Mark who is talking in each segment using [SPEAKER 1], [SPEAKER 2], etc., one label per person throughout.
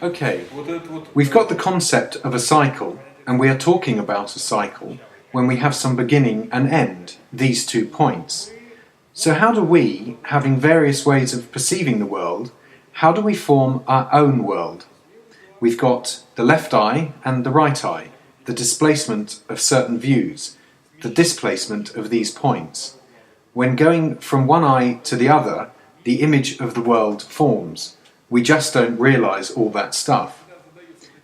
[SPEAKER 1] Okay, we've got the concept of a cycle, and we are talking about a cycle when we have some beginning and end, these 2 points. So how do we, having various ways of perceiving the world, how do we form our own world? We've got the left eye and the right eye, the displacement of certain views, the displacement of these points. When going from one eye to the other, the image of the world forms. We just don't realise all that stuff.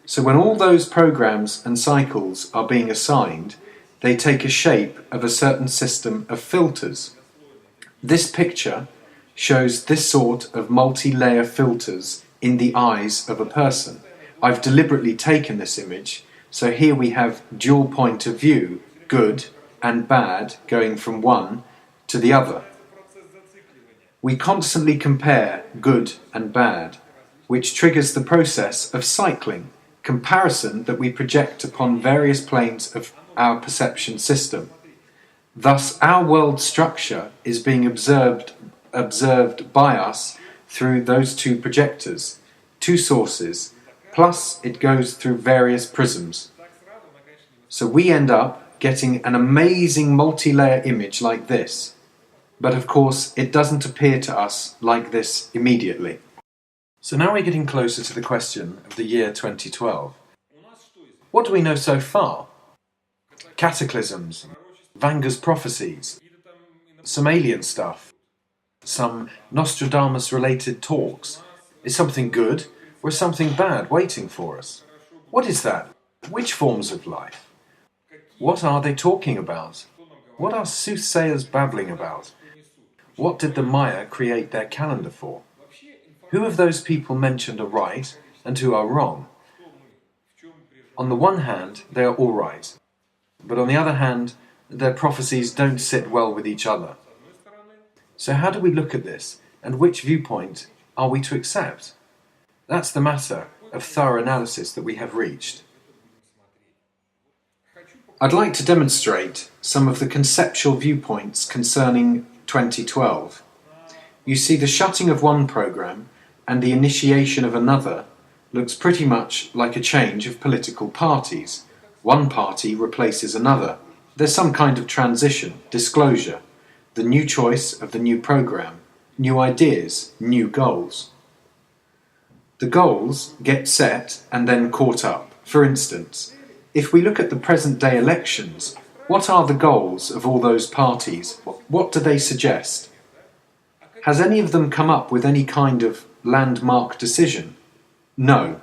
[SPEAKER 1] So when all those programs and cycles are being assigned, they take a shape of a certain system of filters. This picture shows this sort of multi-layer filters in the eyes of a person. I've deliberately taken this image, so here we have dual point of view, good and bad, going from one to the other. We constantly compare good and bad, which triggers the process of cycling, comparison that we project upon various planes of our perception system. Thus, our world structure is being observed by us through those 2 projectors, 2 sources, plus it goes through various prisms. So we end up getting an amazing multi-layer image like this. But of course, it doesn't appear to us like this immediately. So now we're getting closer to the question of the year 2012. What do we know so far? Cataclysms, Vanga's prophecies, some alien stuff, some Nostradamus-related talks. Is something good or is something bad waiting for us? What is that? Which forms of life? What are they talking about? What are soothsayers babbling about? What did the Maya create their calendar for? Who of those people mentioned are right and who are wrong? On the one hand, they are all right, but on the other hand, their prophecies don't sit well with each other. So how do we look at this, and which viewpoint are we to accept? That's the matter of thorough analysis that we have reached. I'd like to demonstrate some of the conceptual viewpoints concerning 2012. You see, the shutting of one program and the initiation of another looks pretty much like a change of political parties. One party replaces another. There's some kind of transition, disclosure, the new choice of the new program, new ideas, new goals. The goals get set and then caught up. For instance, if we look at the present-day elections, what are the goals of all those parties? What do they suggest? Has any of them come up with any kind of landmark decision? No.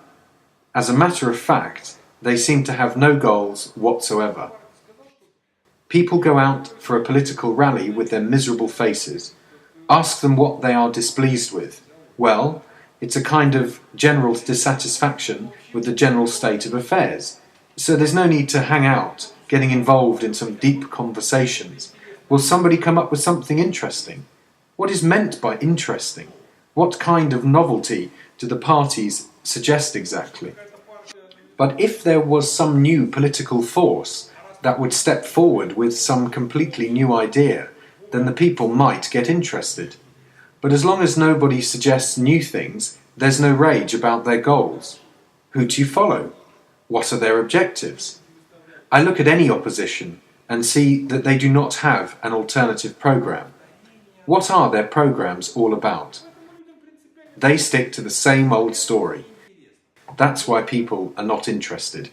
[SPEAKER 1] As a matter of fact, they seem to have no goals whatsoever. People go out for a political rally with their miserable faces. Ask them what they are displeased with. Well, it's a kind of general dissatisfaction with the general state of affairs. So there's no need to hang out, getting involved in some deep conversations. Will somebody come up with something interesting? What is meant by interesting? What kind of novelty do the parties suggest exactly? But if there was some new political force that would step forward with some completely new idea, then the people might get interested. But as long as nobody suggests new things, there's no rage about their goals. Who do you follow? What are their objectives? I look at any opposition and see that they do not have an alternative program. What are their programs all about? They stick to the same old story. That's why people are not interested.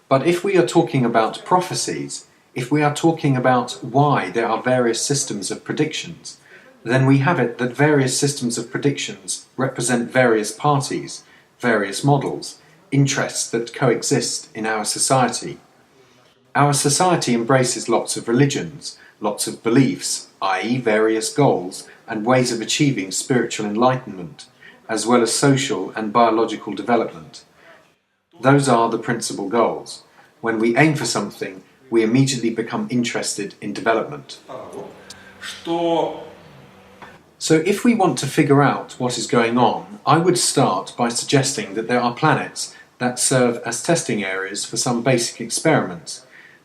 [SPEAKER 1] But if we are talking about prophecies, if we are talking about why there are various systems of predictions, then we have it that various systems of predictions represent various parties, various models, interests that coexist in our society. Our society embraces lots of religions, lots of beliefs, i.e. various goals and ways of achieving spiritual enlightenment, as well as social and biological development. Those are the principal goals. When we aim for something, we immediately become interested in development. So if we want to figure out what is going on, I would start by suggesting that there are planets that serve as testing areas for some basic experiments.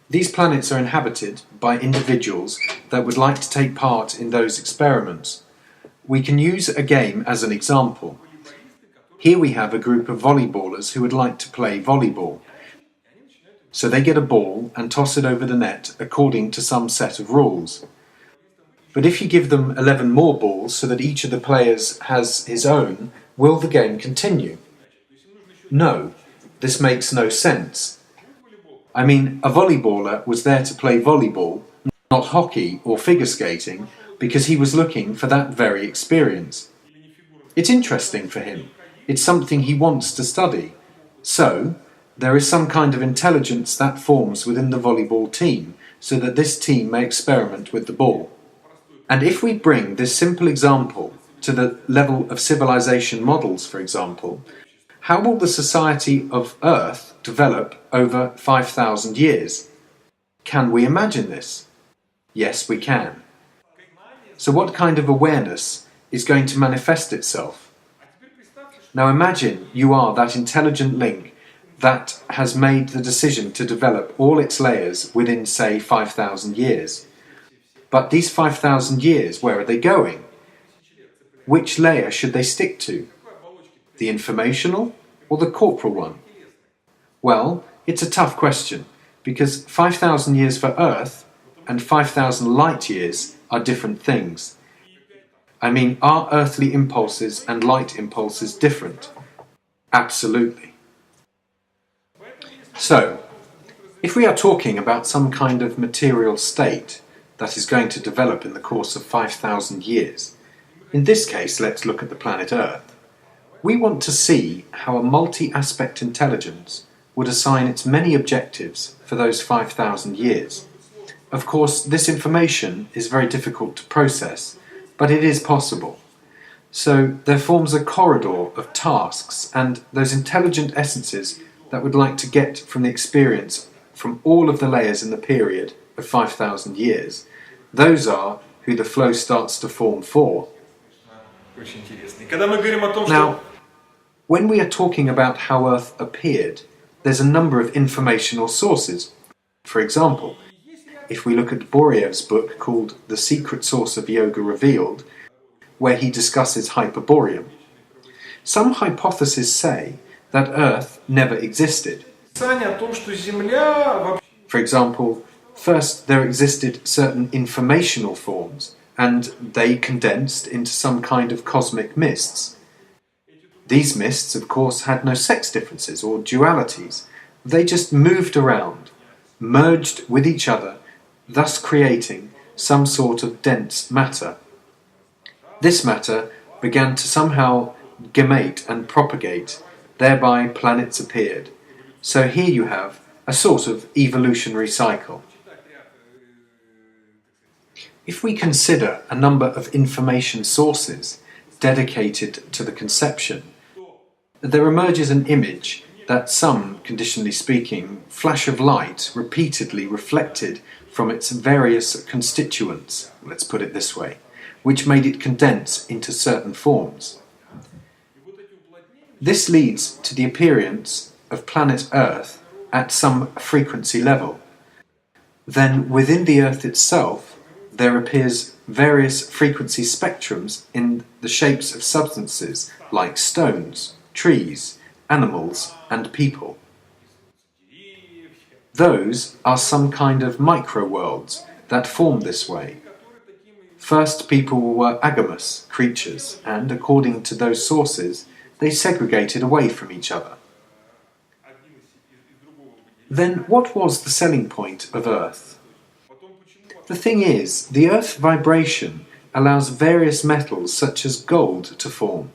[SPEAKER 1] These planets are inhabited by individuals that would like to take part in those experiments. We can use a game as an example. Here we have a group of volleyballers who would like to play volleyball. So they get a ball and toss it over the net according to some set of rules. But if you give them 11 more balls so that each of the players has his own, will the game continue? No, this makes no sense. I mean, a volleyballer was there to play volleyball, not hockey or figure skating, because he was looking for that very experience. It's interesting for him. It's something he wants to study. So, there is some kind of intelligence that forms within the volleyball team, so that this team may experiment with the ball. And if we bring this simple example to the level of civilization models, for example, how will the society of Earth develop over 5,000 years? Can we imagine this? Yes, we can. So what kind of awareness is going to manifest itself? Now imagine you are that intelligent link that has made the decision to develop all its layers within, say, 5,000 years. But these 5,000 years, where are they going? Which layer should they stick to? The informational or the corporal one? Well, it's a tough question, because 5,000 years for Earth and 5,000 light years are different things. I mean, are earthly impulses and light impulses different? Absolutely. So, if we are talking about some kind of material state that is going to develop in the course of 5,000 years, in this case, let's look at the planet Earth. We want to see how a multi-aspect intelligence would assign its many objectives for those 5,000 years. Of course, this information is very difficult to process, but it is possible. So there forms a corridor of tasks, and those intelligent essences that would like to get from the experience from all of the layers in the period of 5,000 years, those are who the flow starts to form for. Now, when we are talking about how Earth appeared, there's a number of informational sources. For example, if we look at Boryev's book called The Secret Source of Yoga Revealed, where he discusses Hyperborean, some hypotheses say that Earth never existed. For example, first there existed certain informational forms, and they condensed into some kind of cosmic mists. These mists, of course, had no sex differences or dualities. They just moved around, merged with each other, thus creating some sort of dense matter. This matter began to somehow gemate and propagate, thereby planets appeared. So here you have a sort of evolutionary cycle. If we consider a number of information sources dedicated to the conception, there emerges an image that some, conditionally speaking, flash of light repeatedly reflected from its various constituents, let's put it this way, which made it condense into certain forms. This leads to the appearance of planet Earth at some frequency level. Then within the Earth itself, there appears various frequency spectrums in the shapes of substances like stones, trees, animals, and people. Those are some kind of micro-worlds that form this way. First, people were agamous creatures, and according to those sources, they segregated away from each other. Then what was the selling point of Earth? The thing is, the Earth vibration allows various metals such as gold to form.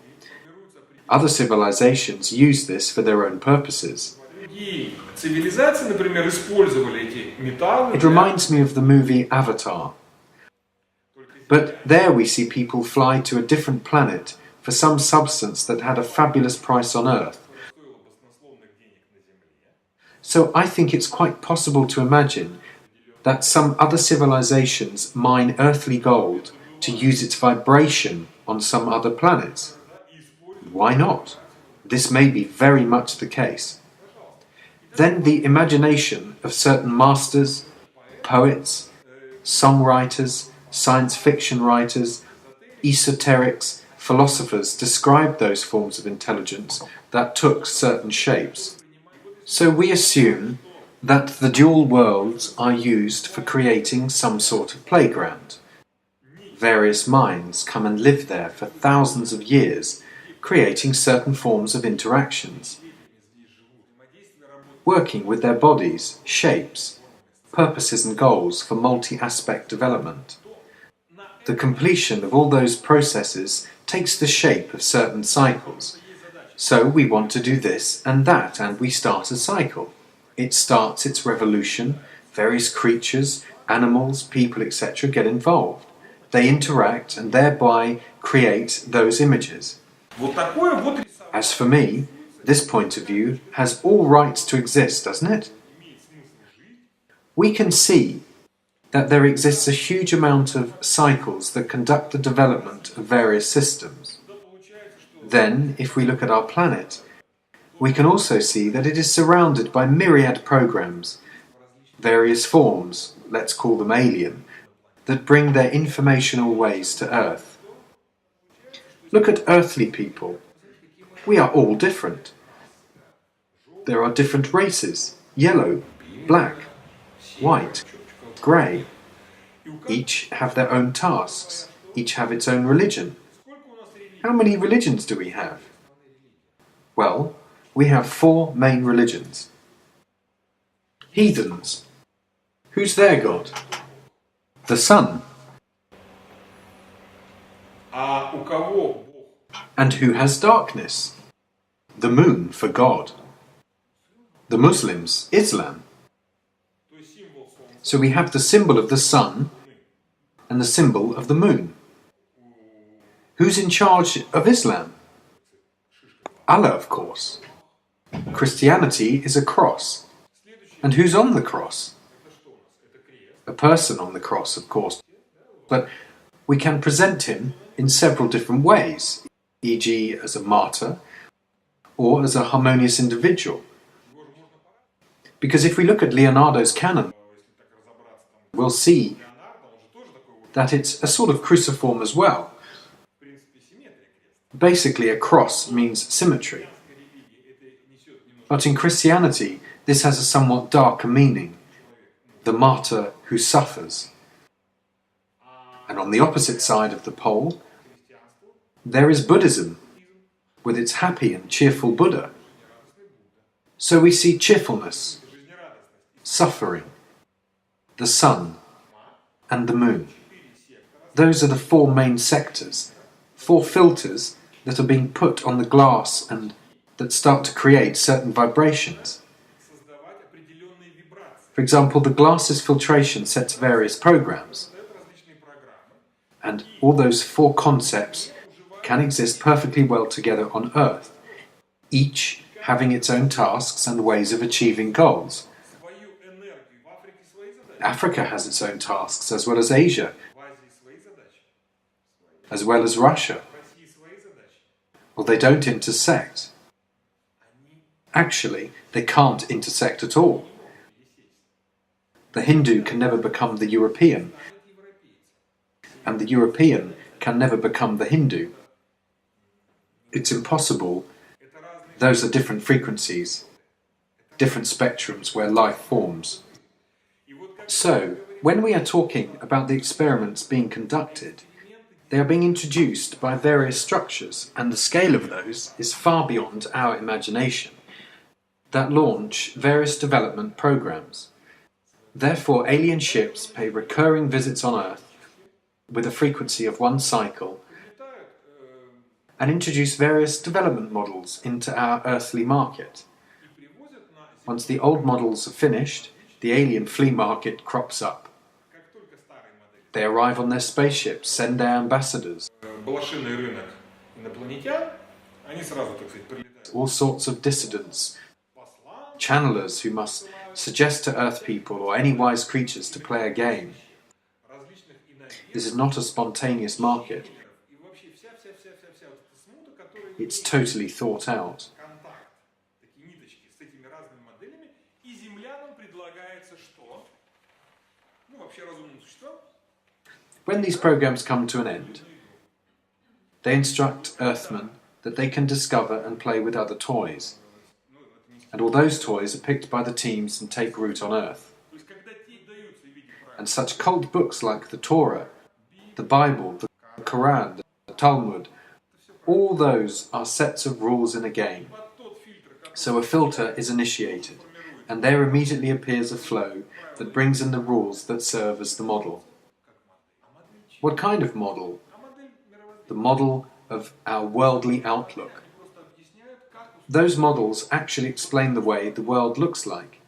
[SPEAKER 1] Other civilizations use this for their own purposes. It reminds me of the movie Avatar. But there we see people fly to a different planet for some substance that had a fabulous price on Earth. So I think it's quite possible to imagine that some other civilizations mine earthly gold to use its vibration on some other planets. Why not? This may be very much the case. Then the imagination of certain masters, poets, songwriters, science fiction writers, esoterics, philosophers described those forms of intelligence that took certain shapes. So we assume that the dual worlds are used for creating some sort of playground. Various minds come and live there for thousands of years, creating certain forms of interactions, working with their bodies, shapes, purposes and goals for multi-aspect development. The completion of all those processes takes the shape of certain cycles. So we want to do this and that, and we start a cycle. It starts its revolution, various creatures, animals, people, etc. get involved. They interact and thereby create those images. As for me, this point of view has all rights to exist, doesn't it? We can see that there exists a huge amount of cycles that conduct the development of various systems. Then, if we look at our planet, we can also see that it is surrounded by myriad programs, various forms, let's call them alien, that bring their informational ways to Earth. Look at earthly people. We are all different. There are different races: yellow, black, white, grey. Each have their own tasks, each have its own religion. How many religions do we have? Well, we have 4 main religions. Heathens. Who's their god? The sun. And who has darkness? The moon for God. The Muslims, Islam. So we have the symbol of the sun and the symbol of the moon. Who's in charge of Islam? Allah, of course. Christianity is a cross. And who's on the cross? A person on the cross, of course. But we can present him in several different ways, e.g. as a martyr or as a harmonious individual. Because if we look at Leonardo's canon, we'll see that it's a sort of cruciform as well. Basically, a cross means symmetry. But in Christianity, this has a somewhat darker meaning: the martyr who suffers. And on the opposite side of the pole, there is Buddhism, with its happy and cheerful Buddha. So we see cheerfulness, suffering, the sun, and the moon. Those are the 4 main sectors, 4 filters that are being put on the glass and that start to create certain vibrations. For example, the glass's filtration sets various programs, and all those 4 concepts can exist perfectly well together on Earth, each having its own tasks and ways of achieving goals. Africa has its own tasks, as well as Asia, as well as Russia. Well, they don't intersect. Actually, they can't intersect at all. The Hindu can never become the European, and the European can never become the Hindu. It's impossible. Those are different frequencies, different spectrums where life forms. So, when we are talking about the experiments being conducted, they are being introduced by various structures, and the scale of those is far beyond our imagination, that launch various development programs. Therefore, alien ships pay recurring visits on Earth with a frequency of 1 cycle and introduce various development models into our earthly market. Once the old models are finished, the alien flea market crops up. They arrive on their spaceships, send their ambassadors. All sorts of dissidents, channelers who must suggest to Earth people or any wise creatures to play a game. This is not a spontaneous market. It's totally thought out. When these programs come to an end, They instruct Earthmen that they can discover and play with other toys. And all those toys are picked by the teams and take root on Earth. And such cult books like the Torah, the Bible, the Quran, the Talmud, all those are sets of rules in a game. So a filter is initiated, and there immediately appears a flow that brings in the rules that serve as the model. What kind of model? The model of our worldly outlook. Those models actually explain the way the world looks like.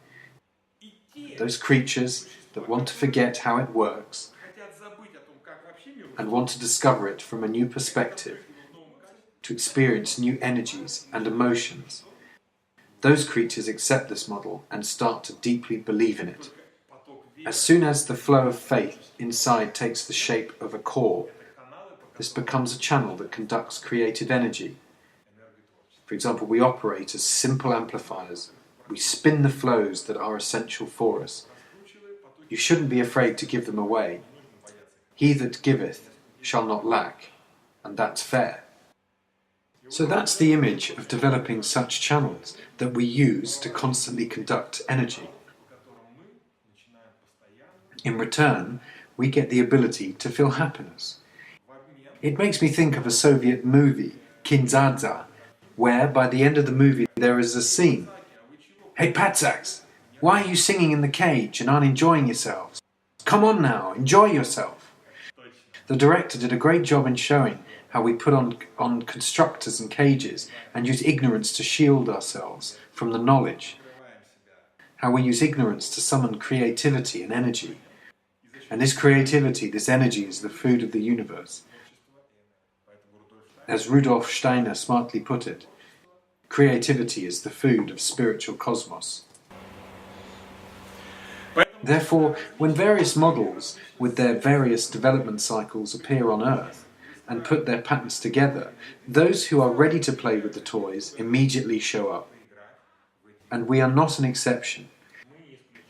[SPEAKER 1] Those creatures that want to forget how it works and want to discover it from a new perspective, to experience new energies and emotions. Those creatures accept this model and start to deeply believe in it. As soon as the flow of faith inside takes the shape of a core, this becomes a channel that conducts creative energy. For example, we operate as simple amplifiers. We spin the flows that are essential for us. You shouldn't be afraid to give them away. He that giveth shall not lack, and that's fair. So that's the image of developing such channels that we use to constantly conduct energy. In return, we get the ability to feel happiness. It makes me think of a Soviet movie, Kindzadza, where by the end of the movie there is a scene. Hey Patsaks, why are you singing in the cage and aren't enjoying yourselves? Come on now, enjoy yourself. The director did a great job in showing how we put on constructors and cages and use ignorance to shield ourselves from the knowledge. How we use ignorance to summon creativity and energy. And this creativity, this energy, is the food of the universe. As Rudolf Steiner smartly put it, creativity is the food of spiritual cosmos. Therefore, when various models with their various development cycles appear on Earth and put their patterns together, those who are ready to play with the toys immediately show up. And we are not an exception.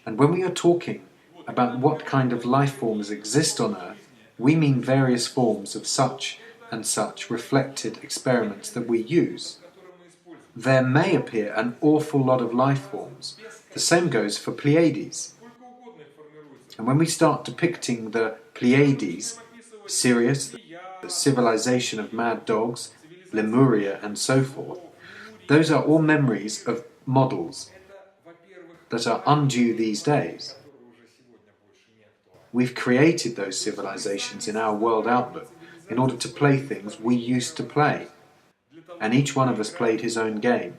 [SPEAKER 1] And when we are talking about what kind of life forms exist on Earth, we mean various forms of such and such reflected experiments that we use. There may appear an awful lot of life forms. The same goes for Pleiades. And when we start depicting the Pleiades, Sirius, the civilization of mad dogs, Lemuria and so forth, those are all memories of models that are undue these days. We've created those civilizations in our world outlook in order to play things we used to play, and each one of us played his own game.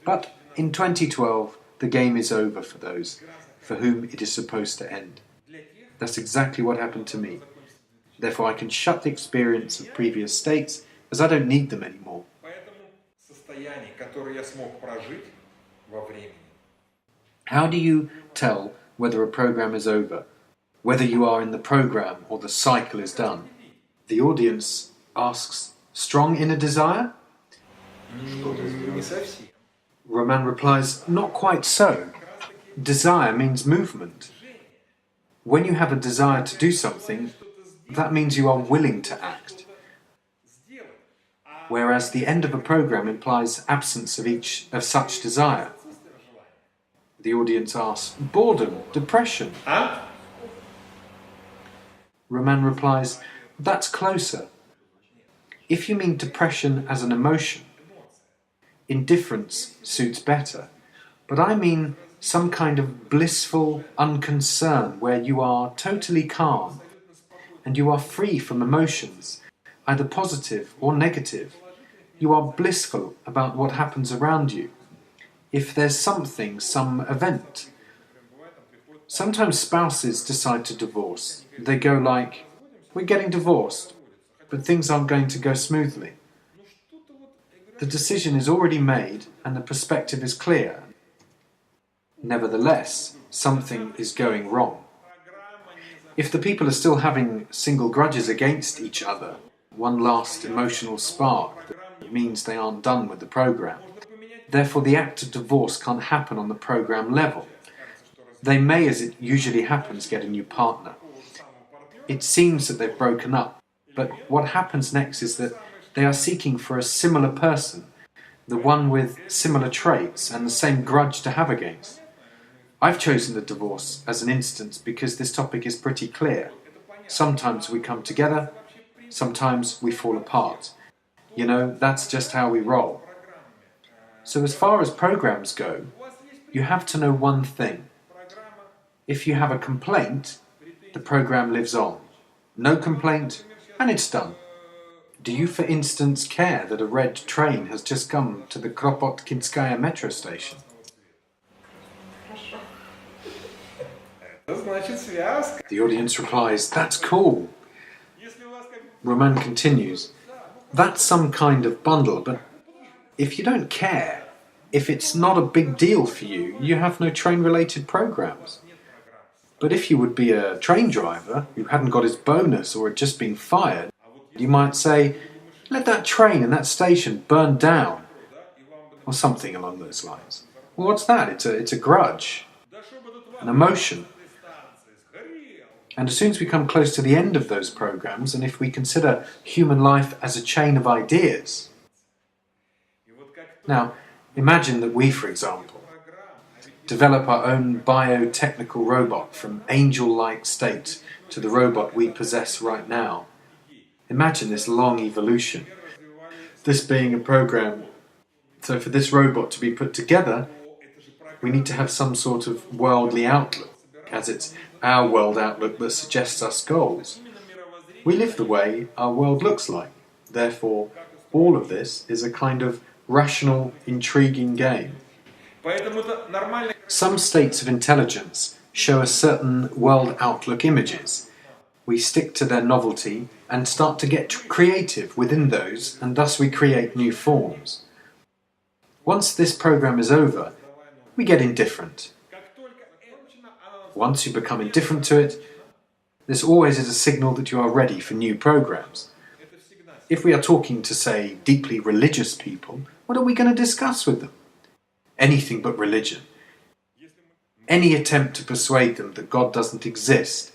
[SPEAKER 1] But in 2012, the game is over for those for whom it is supposed to end. That's exactly what happened to me. Therefore I can shut the experience of previous states, as I don't need them anymore. How do you tell whether a program is over, whether you are in the program or the cycle is done? The audience asks, strong inner desire? Roman replies, not quite so. Desire means movement. When you have a desire to do something, that means you are willing to act. Whereas the end of a program implies absence of such desire. The audience asks, boredom, depression. Roman replies, that's closer. If you mean depression as an emotion, indifference suits better. But I mean some kind of blissful unconcern where you are totally calm and you are free from emotions, either positive or negative. You are blissful about what happens around you. If there's something, some event. Sometimes spouses decide to divorce. They go like, we're getting divorced, but things aren't going to go smoothly. The decision is already made and the perspective is clear. Nevertheless, something is going wrong. If the people are still having single grudges against each other, one last emotional spark that means they aren't done with the program. Therefore, the act of divorce can't happen on the program level. They may, as it usually happens, get a new partner. It seems that they've broken up, But what happens next is that they are seeking for a similar person, the one with similar traits and the same grudge to have against. I've chosen the divorce as an instance because this topic is pretty clear. Sometimes we come together, sometimes we fall apart. You know, that's just how we roll. So as far as programs go, you have to know one thing. If you have a complaint, the program lives on. No complaint, and it's done. Do you, for instance, care that a red train has just come to the Kropotkinskaya metro station? The audience replies, "That's cool." Roman continues, "That's some kind of bundle, but if you don't care, if it's not a big deal for you, you have no train-related programs. But if you would be a train driver who hadn't got his bonus or had just been fired, you might say, 'Let that train and that station burn down,' or something along those lines. Well, what's that? It's a grudge, an emotion. And as soon as we come close to the end of those programs, and if we consider human life as a chain of ideas. Now, imagine that we, for example, develop our own biotechnical robot from angel-like state to the robot we possess right now. Imagine this long evolution, this being a program. So for this robot to be put together, we need to have some sort of worldly outlook, as it's our world outlook that suggests us goals. We live the way our world looks like. Therefore, all of this is a kind of rational, intriguing game. Some states of intelligence show us certain world outlook images. We stick to their novelty and start to get creative within those, and thus we create new forms. Once this program is over, we get indifferent. Once you become indifferent to it, this always is a signal that you are ready for new programs. If we are talking to, say, deeply religious people, what are we going to discuss with them? Anything but religion. Any attempt to persuade them that God doesn't exist,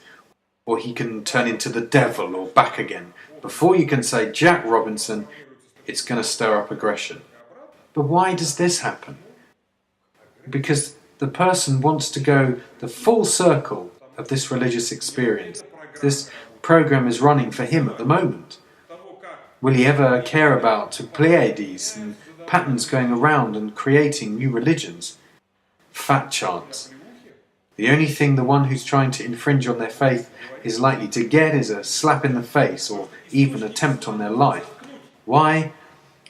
[SPEAKER 1] or he can turn into the devil or back again, before you can say, "Jack Robinson," it's going to stir up aggression. But why does this happen? Because the person wants to go the full circle of this religious experience. This program is running for him at the moment. Will he ever care about Pleiades and patterns going around and creating new religions? Fat chance. The only thing the one who's trying to infringe on their faith is likely to get is a slap in the face or even attempt on their life. Why?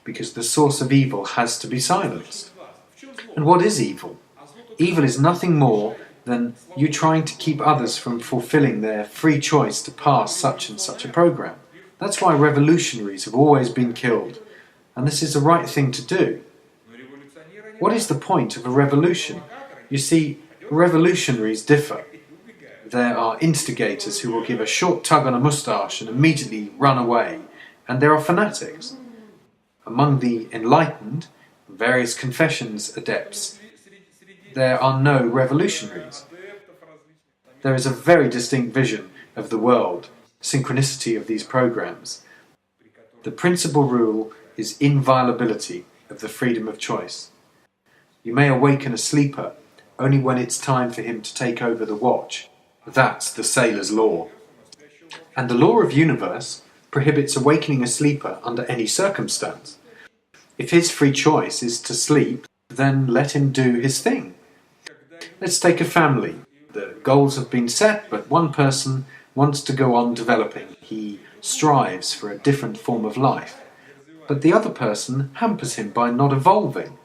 [SPEAKER 1] Because the source of evil has to be silenced. And what is evil? Evil is nothing more than you trying to keep others from fulfilling their free choice to pass such and such a program. That's why revolutionaries have always been killed, and this is the right thing to do. What is the point of a revolution? You see, revolutionaries differ. There are instigators who will give a short tug on a moustache and immediately run away, and there are fanatics. Among the enlightened, various confessions adepts, there are no revolutionaries. There is a very distinct vision of the world, synchronicity of these programs. The principal rule is inviolability of the freedom of choice. You may awaken a sleeper only when it's time for him to take over the watch. That's the sailor's law. And the law of universe prohibits awakening a sleeper under any circumstance. If his free choice is to sleep, then let him do his thing. Let's take a family. The goals have been set, but one person wants to go on developing. He strives for a different form of life. But the other person hampers him by not evolving.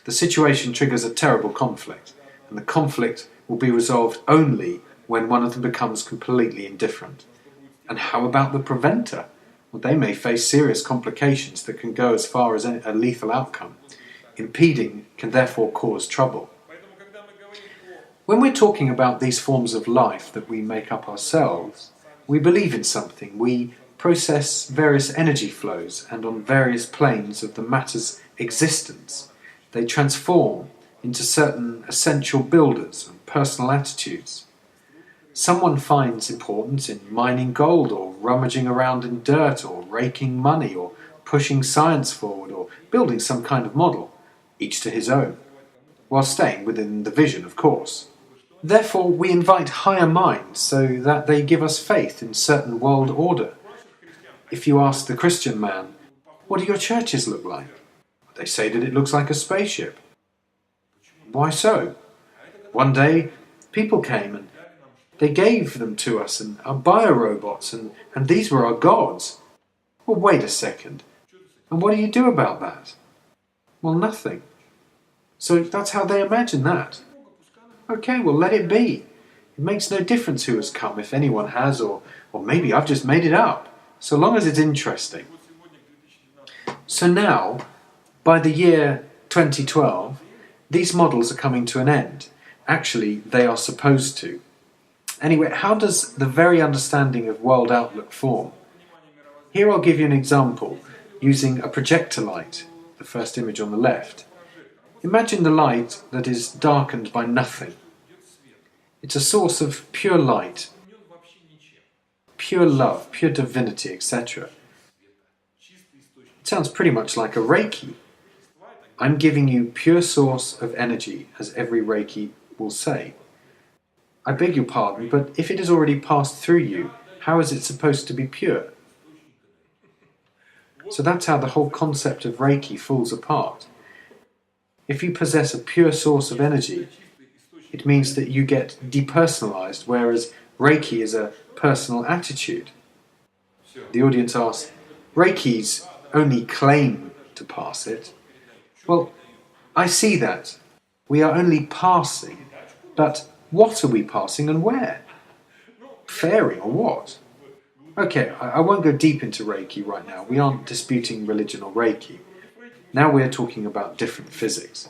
[SPEAKER 1] The situation triggers a terrible conflict, and the conflict will be resolved only when one of them becomes completely indifferent. And how about the preventer? Well, they may face serious complications that can go as far as a lethal outcome. Impeding can therefore cause trouble. When we're talking about these forms of life that we make up ourselves, we believe in something. We process various energy flows, and on various planes of the matter's existence, they transform into certain essential builders and personal attitudes. Someone finds importance in mining gold or rummaging around in dirt, or raking money, or pushing science forward, or building some kind of model, each to his own, while staying within the vision, of course. Therefore, we invite higher minds so that they give us faith in certain world order. If you ask the Christian man, "What do your churches look like?" they say that it looks like a spaceship. Why so? One day, people came and they gave them to us, and our biorobots, and these were our gods. Well, wait a second. And what do you do about that? Well, nothing. So that's how they imagine that. Okay, well, let it be. It makes no difference who has come, if anyone has, or maybe I've just made it up, so long as it's interesting. So now, by the year 2012, these models are coming to an end. Actually, they are supposed to. Anyway, how does the very understanding of world outlook form? Here I'll give you an example using a projector light, the first image on the left. Imagine the light that is darkened by nothing. It's a source of pure light, pure love, pure divinity, etc. It sounds pretty much like a Reiki. I'm giving you pure source of energy, as every Reiki will say. I beg your pardon, but if it has already passed through you, how is it supposed to be pure? So that's how the whole concept of Reiki falls apart. If you possess a pure source of energy, it means that you get depersonalized, whereas Reiki is a personal attitude. The audience asks, Reikis only claim to pass it. Well, I see that. We are only passing, but what are we passing and where? Fairing or what? Okay, I won't go deep into Reiki right now. We aren't disputing religion or Reiki. Now we're talking about different physics.